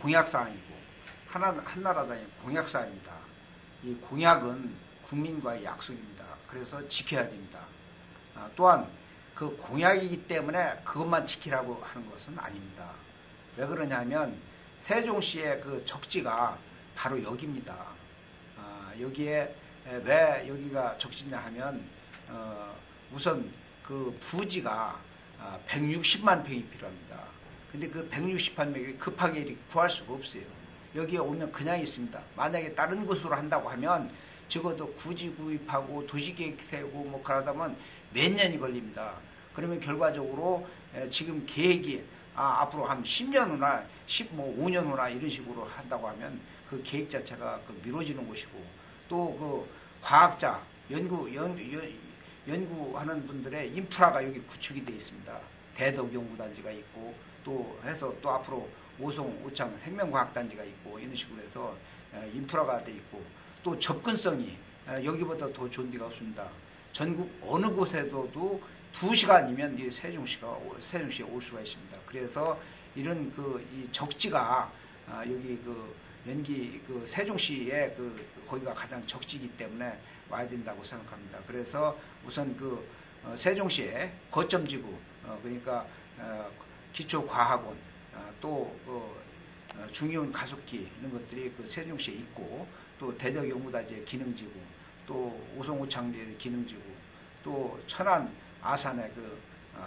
공약사항이고 한나라당의 공약사항입니다. 이 공약은 국민과의 약속입니다. 그래서 지켜야 됩니다. 또한 그 공약이기 때문에 그것만 지키라고 하는 것은 아닙니다. 왜 그러냐면 세종시의 그 적지가 바로 여기입니다. 여기에 왜 여기가 적지냐 하면 우선 그 부지가 160만 평이 필요합니다. 근데 그 160만 평이 급하게 이렇게 구할 수가 없어요. 여기에 오면 그냥 있습니다. 만약에 다른 곳으로 한다고 하면 적어도 구지 구입하고 도시계획 세우고 뭐 그러다 보면 몇 년이 걸립니다. 그러면 결과적으로 지금 계획이 앞으로 한 10년 후나 5년 후나 이런 식으로 한다고 하면 그 계획 자체가 미뤄지는 것이고 또 그 과학자 연구하는 분들의 인프라가 여기 구축이 되어 있습니다. 대덕연구단지가 있고 또 해서 또 앞으로 오송, 오창 생명과학단지가 있고 이런 식으로 해서 인프라가 되어 있고 또 접근성이 여기보다 더 좋은 데가 없습니다. 전국 어느 곳에도 2시간이면 이 세종시에 올 수가 있습니다. 그래서 이런 이 적지가 여기 세종시에 거기가 가장 적지이기 때문에 와야 된다고 생각합니다. 그래서 우선 세종시의 거점지구 그러니까 기초과학원 또 중이온 가속기 이런 것들이 세종시에 있고 또 대덕연구단지의 기능지구 또 오송오창리의 기능지구 또 천안 아산의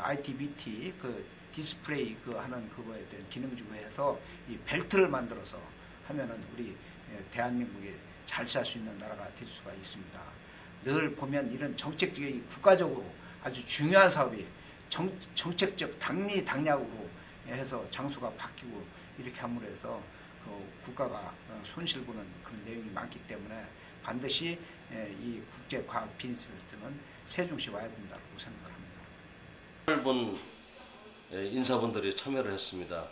ITBT 디스플레이 하는 그거에 대한 기능지구에서 이 벨트를 만들어서 하면은 우리 대한민국이 잘 살 수 있는 나라가 될 수가 있습니다. 늘 보면 이런 정책적인 국가적으로 아주 중요한 사업이 정책적 당리당략으로 해서 장소가 바뀌고 이렇게 함으로 해서 국가가 손실 보는 그런 내용이 많기 때문에 반드시 이 국제과학 비즈니스는 세종시 와야 된다고 생각을 합니다. 넓은 인사분들이 참여를 했습니다.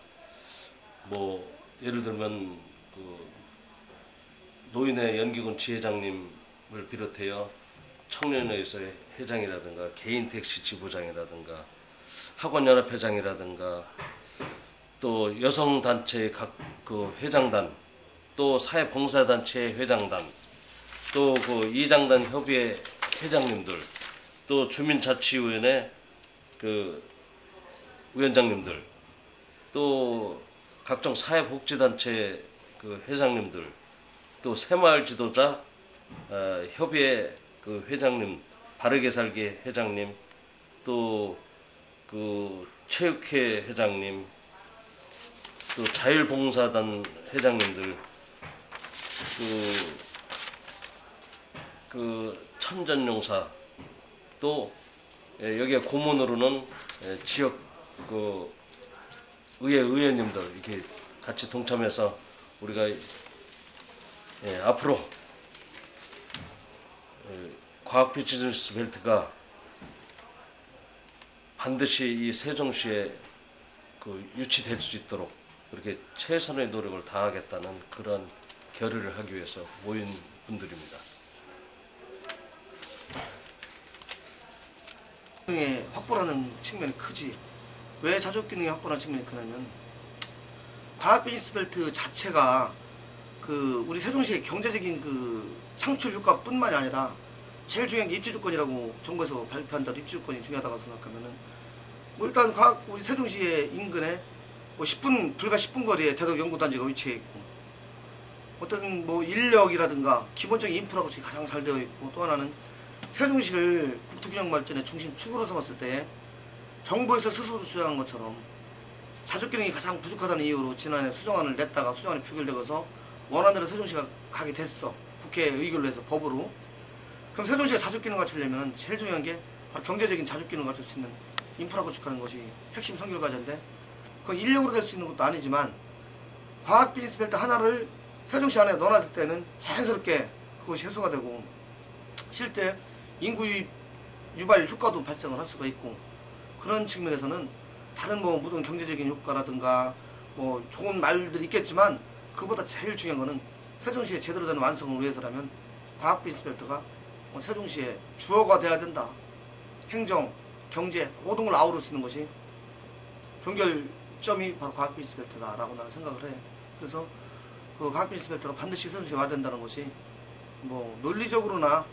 뭐 예를 들면 노인회 연기군 지회장님을 비롯해요 청년회에서의 회장이라든가 개인택시 지부장이라든가 학원연합회장이라든가 또 여성단체의 각 회장단 또 사회봉사단체의 회장단 또 이장단 협의회 회장님들 또 주민자치위원회 위원장님들 또 각종 사회복지단체 회장님들 또 새마을 지도자 협의회 회장님 바르게 살기 회장님 또 체육회 회장님 또 자율봉사단 회장님들 참전용사 또 여기에 고문으로는 지역 의회 의원님들 이렇게 같이 동참해서 우리가 앞으로 과학 비즈니스 벨트가 반드시 이 세종시에 유치될 수 있도록 그렇게 최선의 노력을 다하겠다는 그런 결의를 하기 위해서 모인 분들입니다. 기능의 확보라는 측면이 크지. 왜 자족 기능의 확보라는 측면이 크냐면 과학 비즈니스 벨트 자체가 우리 세종시의 경제적인 창출 효과뿐만이 아니라 제일 중요한 게 입지 조건이라고 정부에서 발표한다도 입지 조건이 중요하다고 생각하면은 일단 우리 세종시의 인근에 불과 10분 거리에 대덕연구단지가 위치해 있고 어떤 인력이라든가 기본적인 인프라 구축이 가장 잘 되어 있고 또 하나는 세종시를 국토균형 발전의 중심 축으로 삼았을 때 정부에서 스스로 주장한 것처럼 자족 기능이 가장 부족하다는 이유로 지난해 수정안을 냈다가 수정안이 표결되어서 원하는 대로 세종시가 가게 됐어. 국회에 의결로 해서 법으로. 그럼 세종시가 자족 기능을 갖추려면 제일 중요한 게 바로 경제적인 자족 기능을 갖출 수 있는 인프라 구축하는 것이 핵심 선결과제인데 그건 인력으로 될 수 있는 것도 아니지만 과학 비즈니스 벨트 하나를 세종시 안에 넣어놨을 때는 자연스럽게 그것이 해소가 되고 실제 인구 유발 효과도 발생을 할 수가 있고 그런 측면에서는 다른 모든 경제적인 효과라든가 좋은 말들이 있겠지만 그보다 제일 중요한 거는 세종시의 제대로 된 완성을 위해서라면 과학 비즈니스 벨트가 세종시의 주어가 돼야 된다. 행정, 경제 모든 걸 아우를 수 있는 것이 종결점이 바로 과학 비즈니스 벨트다라고 나는 생각을 해. 그래서 그 과학 비즈니스 벨트가 반드시 세종시에 와야 된다는 것이 뭐 논리적으로나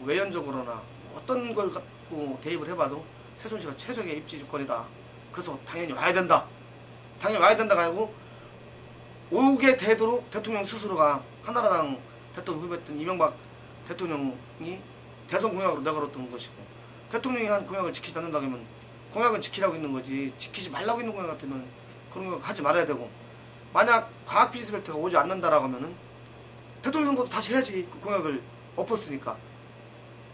외연적으로나 어떤 걸 갖고 대입을 해봐도 세종시가 최적의 입지 조건이다. 그래서 당연히 와야 된다. 당연히 와야 된다가 아니고 오게 되도록 대통령 스스로가 한나라당 대통령 후보였던 이명박 대통령이 대선 공약으로 내걸었던 것이고, 대통령이 한 공약을 지키지 않는다 그러면 공약은 지키라고 있는 거지, 지키지 말라고 있는 공약 같으면 그런 공약 하지 말아야 되고, 만약 과학 비즈니스 벨트가 오지 않는다라고 하면은 대통령 선거도 다시 해야지. 그 공약을 엎었으니까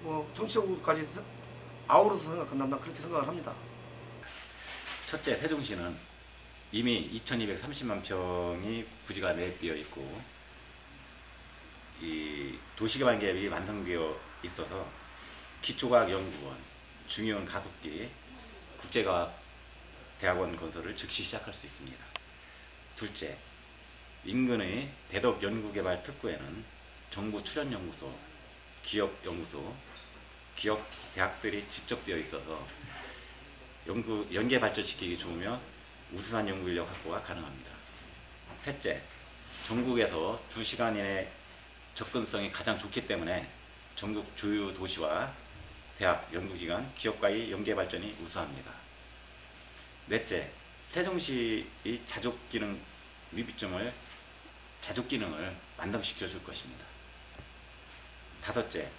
뭐 정치적으로까지 아우러서 생각한다면 난 그렇게 생각을 합니다. 첫째, 세종시는 이미 2230만 평이 부지가 내되어 있고 이 도시개발 계획이 완성되어 있어서 기초과학연구원, 중요한 가속기, 국제과학대학원 건설을 즉시 시작할 수 있습니다. 둘째, 인근의 대덕연구개발 특구에는 정부 출연연구소, 기업연구소, 기업대학들이 집적되어 있어서 연계 발전시키기 좋으며 우수한 연구인력 확보가 가능합니다. 셋째, 전국에서 2시간 이내 접근성이 가장 좋기 때문에 전국 주요 도시와 대학, 연구기관, 기업과의 연계 발전이 우수합니다. 넷째, 세종시의 자족기능 미비점을 자족기능을 만등시켜 줄 것입니다. 다섯째,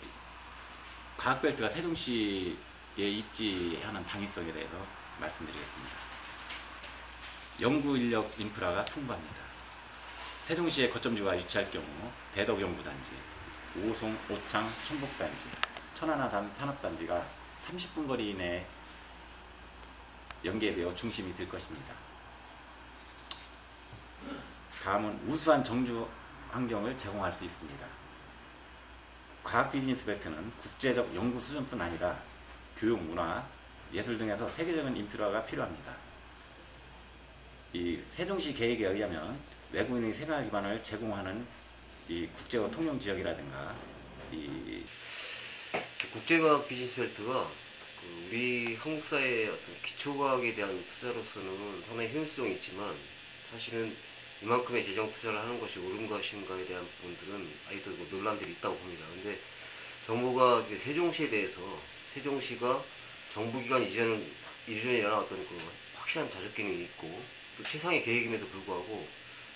과학벨트가 세종시에 입지하는 당위성에 대해서 말씀드리겠습니다. 연구인력 인프라가 풍부합니다. 세종시에 거점지구가 위치할 경우 대덕연구단지, 오송, 오창, 천복단지, 천안함 산업단지가 30분 거리 이내에 연계되어 중심이 될 것입니다. 다음은 우수한 정주 환경을 제공할 수 있습니다. 과학 비즈니스 벨트는 국제적 연구 수준뿐 아니라 교육, 문화, 예술 등에서 세계적인 인프라가 필요합니다. 이 세종시 계획에 의하면 외국인의 생활 기반을 제공하는 이 국제화 통용 지역이라든가 이 국제과학 비즈니스 벨트가 우리 한국 사회의 어떤 기초과학에 대한 투자로서는 상당히 효율성이 있지만, 사실은 이만큼의 재정 투자를 하는 것이 옳은 것인가에 대한 부분들은 아직도 뭐 논란들이 있다고 봅니다. 근데 정부가 세종시에 대해서, 세종시가 정부기관 이전이라는 어떤 그 확실한 자족기능이 있고 또 최상의 계획임에도 불구하고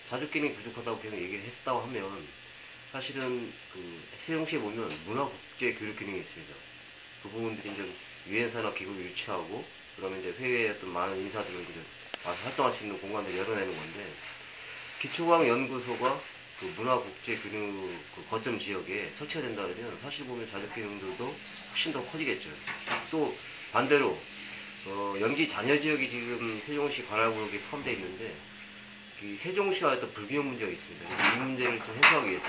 자족기능이 부족하다고 계속 얘기를 했었다고 하면, 사실은 그 세종시에 보면 문화국제교류기능이 있습니다. 그 부분들이 이제 유엔사나 기구를 유치하고, 그다음에 이제 해외의 어떤 많은 인사들을 이제 와서 활동할 수 있는 공간들을 열어내는 건데, 기초과학연구소가 그 문화국제교류 그 거점 지역에 설치가 된다 그러면 사실 보면 자족기능들도 훨씬 더 커지겠죠. 또 반대로 연기 잔여 지역이 지금 세종시 관할구역에 포함되어 있는데, 이 세종시와 어떤 불균형 문제가 있습니다. 그래서 이 문제를 좀 해소하기 위해서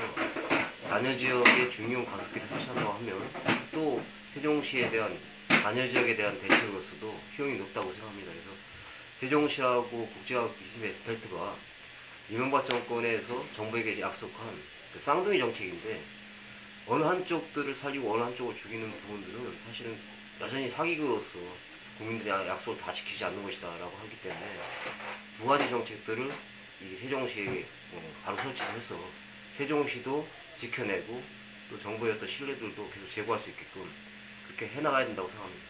잔여 지역에 중요한 가속기를 설치한다고 하면 또 세종시에 대한 잔여 지역에 대한 대책으로서도 효용이 높다고 생각합니다. 그래서 세종시하고 국제과학 비즈니스 벨트가 이명박 정권에서 정부에게 약속한 그 쌍둥이 정책인데, 어느 한쪽들을 살리고 어느 한쪽을 죽이는 부분들은 사실은 여전히 사기극으로서 국민들이 약속을 다 지키지 않는 것이다 라고 하기 때문에 두 가지 정책들을 이 세종시에 바로 설치해서 세종시도 지켜내고 또 정부의 어떤 신뢰들도 계속 제고할 수 있게끔 그렇게 해나가야 된다고 생각합니다.